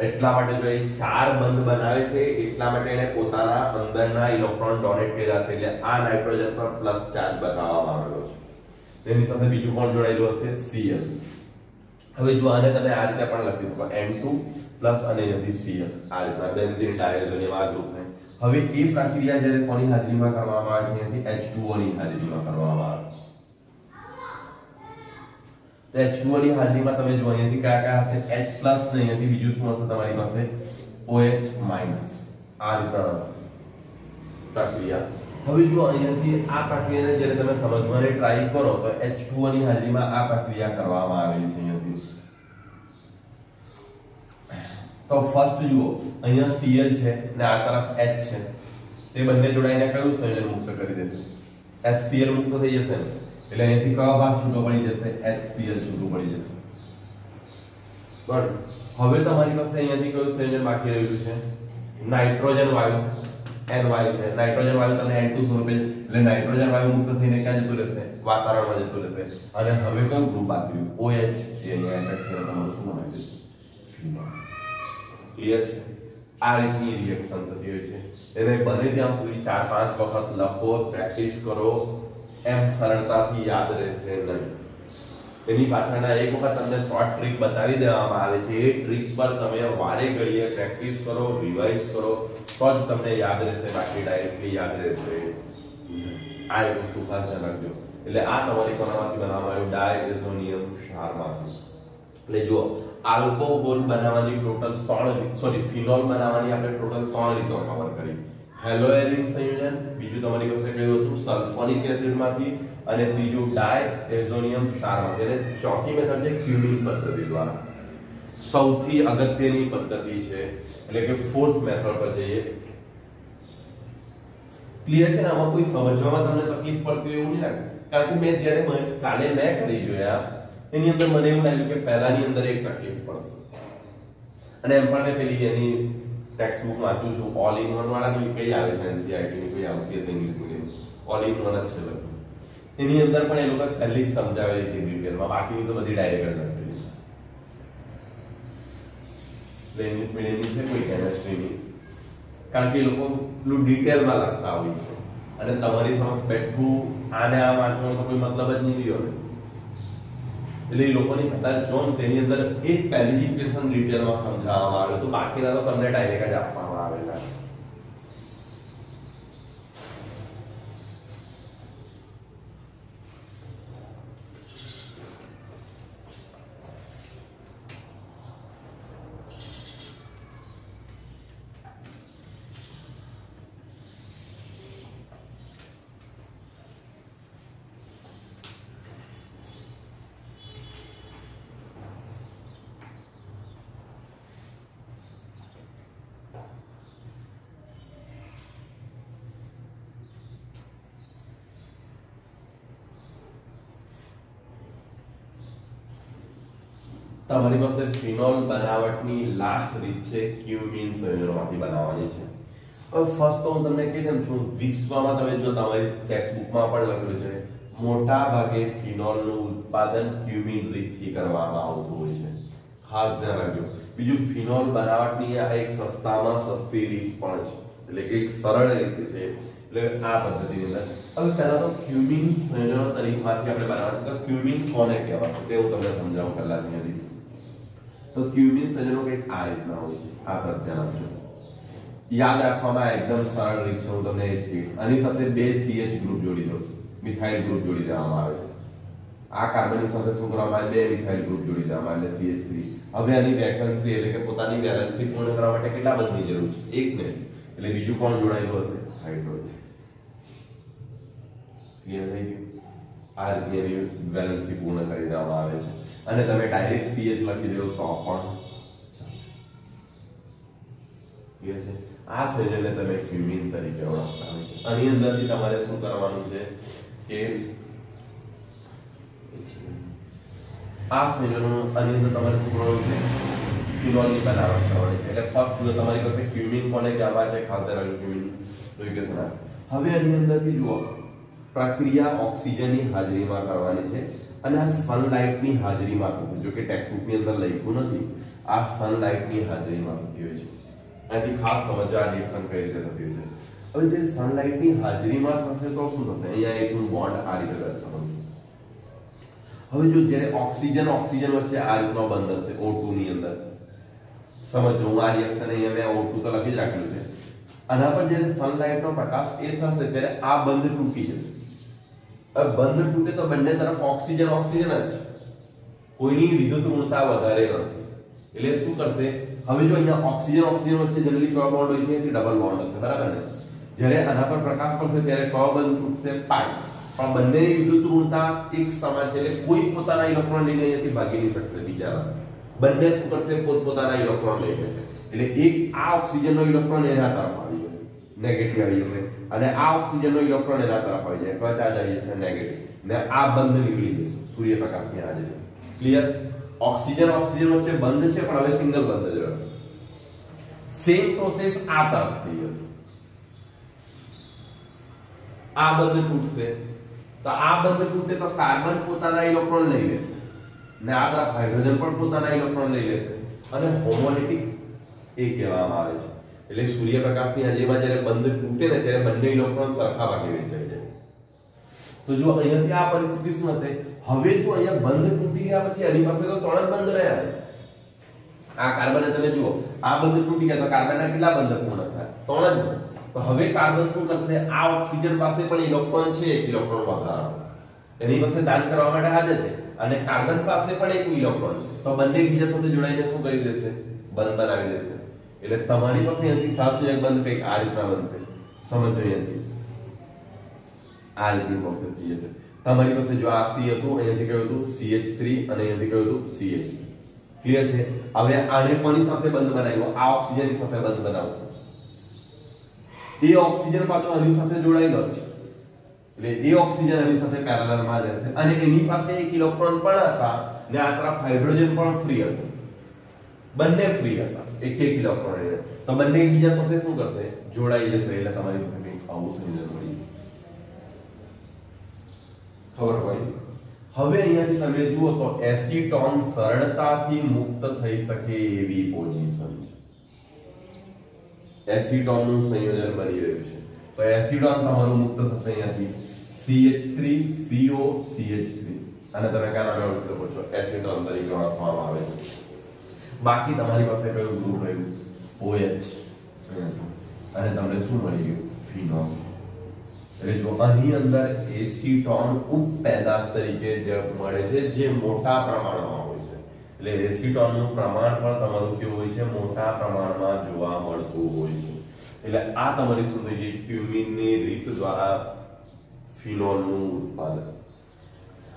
એટલા માટે જો એ 4 બંધ બનાવે છે એટલા માટે એને પોતાના અંદરના ઇલેક્ટ્રોન ડોનેટ કર્યા છે, એટલે આ નાઇટ્રોજન પર પ્લસ ચાર્જ બતાવવામાં આવેલો છે. તેની સાથે બીજું કોણ જોડાયેલું હશે? Cl. હવે જો આને તમે આ રીતે પણ લખી શકો, N2+ અને અહીંયાથી Cl, આ રીતના બેન્ઝીન ડાયઝોનિયમ આ ગ્રુપને. હવે એ પ્રક્રિયા જ્યારે કોની હાજરીમાં કરવામાં આવે છે? અહીંયાથી H2O ની હાજરીમાં કરવામાં આવે છે. H2O ની હાજરીમાં તમે જો અહીંયાથી કયા કયા હશે? H+ ને અહીંયાથી બીજું શું હશે તમારી પાસે? OH-. આ રીતના પ્રક્રિયા. હવે જો અહીંયાથી આ પ્રક્રિયાને જ્યારે તમે સમજવાની ટ્રાય કરો તો H2O ની હાજરીમાં આ પ્રક્રિયા કરવામાં આવેલી છે. અહીંયાથી તો ફર્સ્ટ જુઓ, અહીંયા Cl છે ને આ તરફ H છે, તે બંને જોડાઈને કયું સંયોજન મુક્ત કરી દેશે? HCl મુક્ત થઈ જશે ને, એટલે અહીંયાથી કયો ભાગ છૂટો પડી જશે? HCl છૂટું પડી જશે. બરાબર. હવે તમારી પાસે અહીંયાથી કયું સંયોજન બાકી રહ્યું છે? નાઇટ્રોજન વાયુ N વાયુ છે. નાઇટ્રોજન વાયુ તમને N2 સ્વરૂપે, એટલે નાઇટ્રોજન વાયુ મુક્ત થઈને ક્યાં જતું રહેશે? વાતાવરણમાં જતું રહેશે. અને હવે કયું ગ્રુપ બાકી રહ્યું? OH, જે અહીંયા એટેક થઈને તમારું શું બને છે? ફિનોલ. ક્લિયર છે? આ રીતની રિએક્શન થતી હોય છે. એને બને ત્યાં સુધી 4-5 વખત લખો, પ્રેક્ટિસ કરો, એમ સરળતાથી યાદ રહેશે નહીં. એની પાછળના એક વખત તમને શોર્ટ ટ્રીક બતાવી દેવામાં આવે છે, એ ટ્રીક પર તમે વારે ઘડીએ પ્રેક્ટિસ કરો, રિવાઇઝ કરો, તો જ તમને યાદ રહેશે, બાકી ડાયરેક્ટલી યાદ રહેશે. આ એક વસ્તુ ખાસ ધ્યાન રાખજો. એટલે આ તમારી કોનામાંથી બનાવવામાં આવ્યું? ડાયઝોનિયમ ક્ષારમાંથી. એટલે જુઓ, આલ્કોહોલ બનાવવાની ટોટલ ફિનોલ બનાવવાની આપણે ટોટલ 3 રીતો કવર કરી. હેલોએરિન સંયોજન, બીજું તમારી પાસે કયું હતું સલ્ફોનિક એસિડ માંથી, અને ત્રીજું ડાયએઝોનિયમ ક્ષારમાંથી. અને ચોથી મેથડ છે ક્યુમિન પદ્ધતિ દ્વારા. સૌથી અગત્યની પદ્ધતિ છે, એટલે કે ફોર્થ મેથડ પર જઈએ. ક્લિયર છે ને? આમાં કોઈ સમજવામાં તમને તકલીફ પડતી એવું નહીં લાગે? કારણ કે મેં જ્યારે કાલે મેં કરી જોયા એની અંદર મને એવું લાગ્યું કે પહેલાની અંદર એક તકલીફ પડશે, અને એમ પણ મેં પેલી એની ટેક્સ્ટ બુક વાંચું છું, ઓલ ઇન વન વાળાની કઈ આવે છે એનસીઈઆરટી ની, કોઈ આવતી હતી English medium, all in one જ છે લગભગ. એની અંદર પણ એ લોકો પહેલી જ સમજાવેલી હતી ડિટેલમાં, બાકીની તો બધી ડાયરેક્ટ જ લખેલી છે. ઇંગ્લિશ મીડિયમની છે કોઈ કેમેસ્ટ્રીની, કારણ કે એ લોકો એટલું ડિટેલમાં લખતા હોય છે, અને તમારી સમક્ષ બેઠું આને આ વાંચવાનો તો કોઈ મતલબ જ નહીં રહ્યો ને. એટલે એ લોકોની કદાચ જો તેની અંદર એક પહેલી જ ઇક્વેશન ડિટેલમાં સમજાવવામાં આવે તો બાકીના તો તમને ડાયરેક્ટ જ આપવામાં આવેલા. તમારી પાસે ફિનોલ બનાવટની લાસ્ટ રીત છે ક્યુમિન સંયોજનોમાંથી બનાવવાની છે. હવે ફર્સ્ટ તો હું તમને કહી દઉં છું, વિશ્વમાં તમે જો તમારી ટેક્સ્ટ બુકમાં પણ લખેલું છે, મોટા ભાગે ફિનોલનું ઉત્પાદન ક્યુમિન રીતથી કરવામાં આવતું હોય છે. ખાસ ધ્યાન રાખજો. બીજું, ફિનોલ બનાવટની આ એક સસ્તામાં સસ્તી રીત પણ છે, એટલે કે એક સરળ રીત છે. એટલે આ પદ્ધતિની અંદર હવે પહેલા તો ક્યુમિન સંયોજનો તરીકેમાંથી આપણે બનાવવાનું, તો ક્યુમિન કોને કહેવાય તે હું તમને સમજાવું પહેલાથી નથી. તો ક્યુમિન સંયોજનો કંઈક આ રીતના હોય છે. આ તરફ ધ્યાન આપજો. યાદ રાખવામાં એકદમ સરળ રીત છે, હું તમને એ જ કહીશ. આની સાથે બે CH ગ્રુપ જોડી દો, મિથાઇલ ગ્રુપ જોડી દેવામાં આવે છે. આ કાર્બનની સાથે શું કરવામાં આવે? બે મિથાઇલ ગ્રુપ જોડી દેવામાં આવે, એટલે CH3. હવે આની વેકેન્સી એટલે કે પોતાની વેલેન્સી પૂર્ણ કરવા માટે કેટલા બંધની જરૂર છે? એક ને. એટલે બીજું કોણ જોડાયેલું હશે? હાઇડ્રોજન. ક્લિયર થઈ ગયું? આ રીતની વેલેન્સી પૂર્ણ કરી દેવામાં આવે છે, અને તમે ડાયરેક્ટ CH લખી દો તો પણ ક્લિયર છે. આ સંયોજનને તમે ક્યુમિન તરીકે ઓળખતા હોય છે. આની અંદરથી તમારે શું કરવાનું છે કે આ સંયોજનો આની અંદર તમારે શું કરવાનું છે? ફિનોલની બનાવટ કરવાની છે. એટલે ફર્સ્ટ જો તમારી પાસે ક્યુમિન કોને કહેવાય છે? ખાતર ક્યુમિન જોઈ કે છે. હવે આની અંદરથી જુઓ, પ્રક્રિયા ઓક્સિજનની હાજરીમાં કરવાની છે, અને આ સનલાઇટની હાજરીમાં થશે. જો કે ટેક્સ્ટ બુકની અંદર લખ્યું નથી, આ સનલાઇટની હાજરીમાં થતી હોય છે. આથી ખાસ સમજવા આ રિએક્શન કઈ રીતે થતી હોય છે. હવે જે સનલાઇટની હાજરીમાં થશે તો શું થશે? અહીંયા એક બોન્ડ આ રીતે દર્શાવું છું. હવે જો જ્યારે ઓક્સિજન વચ્ચે આ રીતનો બંધ હશે O2 ની અંદર, સમજો હું આ રિએક્શન અહીંયા મેં O2 તો લખી જ રાખેલું છે. આના પર જ્યારે સનલાઇટનો પ્રકાશ એ થશે ત્યારે આ બંધ તૂટી જશે. હવે બંધ તૂટે તો બંને તરફ ઓક્સિજન જ છે, કોઈની વિદ્યુત ઋણતા વધારે નથી. એટલે શું કરશે? હવે જો અહીંયા ઓક્સિજન વચ્ચે જનરલી કયો બોન્ડ હોય છે? ડબલ બોન્ડ હશે, બરાબર ને? જ્યારે આના પર પ્રકાશ પડશે ત્યારે કયો બંધ તૂટશે? પાઈ. પણ બંનેની વિદ્યુત ઋણતા એક સમાન છે, એટલે કોઈ પોતાના ઇલેક્ટ્રોન લઈને અહીંયાથી ભાગી નહીં શકશે બીજાના. બંને શું કરશે? પોતપોતાના ઇલેક્ટ્રોન લઈ જશે. એટલે એક આ ઓક્સિજનનો ઇલેક્ટ્રોન એના તરફ આવી જશે, નેગેટિવ આવી જશે, અને આ ઓક્સિજનનો ઇલેક્ટ્રોન એના તરફ આવી જાય, કયો ચાર્જ આવી જશે? નેગેટિવ. ને આ બંધ નીકળી જશે સૂર્યપ્રકાશની હાજરી. ક્લિયર? ઓક્સિજન વચ્ચે બંધ છે, પણ હવે સિંગલ બંધ જ રહે. સેમ પ્રોસેસ આ તરફ થઈ જશે. આ બંધ તૂટશે તો આ બંધ તૂટે તો કાર્બન પોતાના ઇલેક્ટ્રોન લઈ લેશે, ને આ તરફ હાઇડ્રોજન પણ પોતાના ઇલેક્ટ્રોન લઈ લેશે, અને હોમોલિટિક એ કહેવામાં આવે છે. એટલે સૂર્યપ્રકાશની હાજરીમાં જ્યારે બંધ તૂટે ને ત્યારે બંને ઇલેક્ટ્રોન સરખા ભાગે વહેંચાઈ જાય. તો જો અહીંયાથી આ પરિસ્થિતિ શું હશે? હવે જો અહીંયા બંધ તૂટી ગયા પછી એની પાસે તો ત્રણ જ બંધ રહ્યા. આ કાર્બન તમે જુઓ, આ બંધ તૂટી ગયા તો કાર્બનના કેટલા બંધ પૂર્ણ થયા? ત્રણ જ. તો હવે કાર્બન શું કરશે? આ ઓક્સિજન પાસે પણ ઇલેક્ટ્રોન છે, એક ઇલેક્ટ્રોન વધારાનો એની પાસે દાન કરવા માટે હાજર છે, અને કાર્બન પાસે પણ એક ઇલેક્ટ્રોન છે. તો બંને એકબીજા સાથે જોડાઈને શું કરી દેશે? બંધ બનાવી દેશે. એટલે તમારી પાસે અહીંથી સાસુજક બંધ કંઈક આ રીતના બનશે. સમજો અહીંયાથી આ રીતની પ્રોસેસ થઈ જશે. તમારી પાસે જો આ C હતું, અહીંયાથી કયું હતું CH3 અને અહીંયાથી કયું હતું CH. ક્લિયર છે? હવે આને કોની સાથે બંધ બનાવ્યો? આ ઓક્સિજનની સાથે બંધ બનાવશે. એ ઓક્સિજન પાછો આની સાથે જોડાયેલો છે, એટલે એ ઓક્સિજન આની સાથે પેરેલલમાં રહેશે અને એની પાસે એક ઇલેક્ટ્રોન પણ હતા ને આ તરફ હાઇડ્રોજન પણ ફ્રી હતો. બંને ફ્રી હતા, એક એક ઇલેક્ટ્રોન. તો બંને એકબીજા સાથે શું કરશે? જોડાઈ જશે. એટલે તમારી પાસે કંઈક આવું સંયોજન મળી જશે. ખબર પડી? હવે અહીંયાથી તમે જુઓ તો એસિટોન સરળતાથી મુક્ત થઈ શકે એવી પોઝિશન છે. એસિટોન નું સંયોજન બની રહ્યું છે. તો એસિટોન તમારું મુક્ત થશે અહીંયાથી CH3CO CH3 અને તમે કયા નામે ઓળખી શકો છો? એસિટોન તરીકે ઓળખવામાં આવે છે. બાકી તમારી પાસે કયું ગ્રુપ રહ્યું? OH અને તમને શું મળી ગયું? ફિનોલ. એટલે જો અહીં અંદર એસિટોન ઉપપેદાશ તરીકે જે મળે છે જે મોટા પ્રમાણમાં હોય છે. એટલે એસિટોન નું પ્રમાણ પણ તમારું કેવું હોય છે? મોટા પ્રમાણમાં જોવા મળતું હોય છે. એટલે આ તમારી શું થઈ ગઈ? ક્યુમિનની રીત દ્વારા ફિનોલ નું ઉત્પાદન.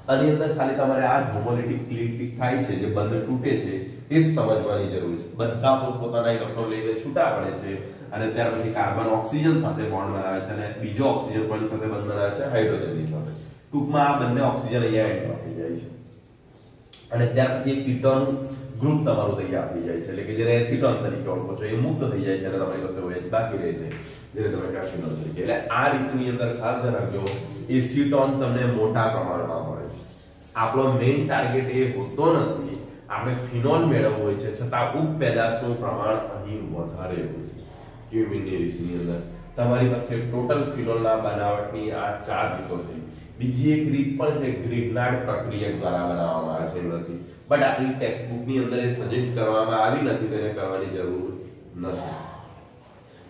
આની અંદર ખાલી તમારે આ હોમોલિટિક ક્લિક થાય છે, જે બંધ તૂટે છે એ જ સમજવાની જરૂર છે. બધા પોતાના ઇલેક્ટ્રોન લઈને છૂટા પડે છે અને ત્યાર પછી કાર્બન ઓક્સિજન સાથે બોન્ડ બનાવે છે અને બીજો ઓક્સિજન પણ સાથે બંધ બનાવે છે હાઇડ્રોજનની સાથે. ટૂંકમાં આ બંને ઓક્સિજન અહીંયા એન્ડમાં થઈ જાય છે અને ત્યાર પછી એક કીટોન ગ્રુપ તમારું તૈયાર થઈ જાય છે, એટલે કે જેને એસિટોન તરીકે ઓળખો છો એ મુક્ત થઈ જાય છે અને તમારી પાસે OH બાકી રહે છે, જેને તમે ફિનોલ તરીકે. એટલે આ રીતની અંદર ખાસ ધ્યાન રાખજો, એસિટોન તમને મોટા પ્રમાણમાં મળે છે. આપણો મેઇન ટાર્ગેટ એ હોતો નથી, આપણે ફિનોલ મેળવવું હોય છે, છતાં ઉપપેદાશનું પ્રમાણ અહીં વધારે હોય છે. ક્યુમિનની રીતની અંદર તમારી પાસે ટોટલ ફિનોલના બનાવટની આ 4 રીતો છે. બીજી એક રીત પણ છે, ગ્રિગ્નાર્ડ પ્રક્રિયા દ્વારા બનાવવામાં આવે છે એમાંથી, બટ આપણી ટેક્સ્ટબુકની અંદર એ સજેસ્ટ કરવામાં આવી નથી, તેને કરવાની જરૂર નથી.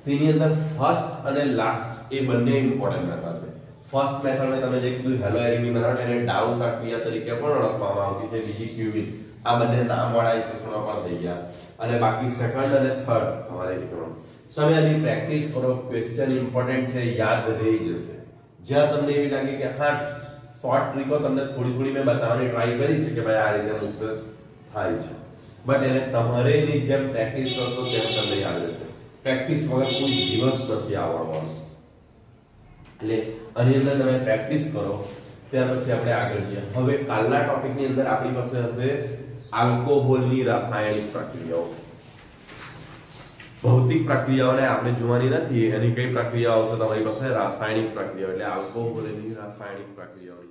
તેની અંદર ફર્સ્ટ અને લાસ્ટ એ બંને ઇમ્પોર્ટન્ટ મેથડ છે. ફર્સ્ટ મેથડ તમે જે કીધું હેલોએરિનની મેથડ, એને ડાઉ પ્રક્રિયા તરીકે પણ ઓળખવામાં આવતી છે. બીજી ક્યુમિન. આ બંને નામવાળા ઇક્વેશનો પણ થઈ ગયા અને બાકી સેકન્ડ અને થર્ડ તમારે ઇક્વેશન. તમે આની પ્રેક્ટિસ કરો, ક્વેશ્ચન ઇમ્પોર્ટન્ટ છે, યાદ રહી જશે. જ્યાં તમને એવી લાગે કે હા શોર્ટ ટ્રીકો તમને થોડી થોડી મેં બતાવવાની ટ્રાય કરી છે કે ભાઈ આ રીતે મુક્ત થાય છે, બટ એને તમારે ની જેમ પ્રેક્ટિસ કરશો તેમ તમને યાદ રહેશે. પ્રેક્ટિસ વગર કોઈ દિવસ નથી આવવાનો. એટલે આની અંદર તમે પ્રેક્ટિસ કરો, ત્યાર પછી આપણે આગળ જઈએ. હવે કાલના ટોપિકની અંદર આપણી પાસે હશે આલ્કોહોલની રાસાયણિક પ્રક્રિયાઓ. ભૌતિક પ્રક્રિયાઓને આપણે જોવાની નથી, એની કઈ પ્રક્રિયાઓ આવશે તમારી પાસે? રાસાયણિક પ્રક્રિયાઓ. એટલે આલ્કોહોલની રાસાયણિક પ્રક્રિયાઓની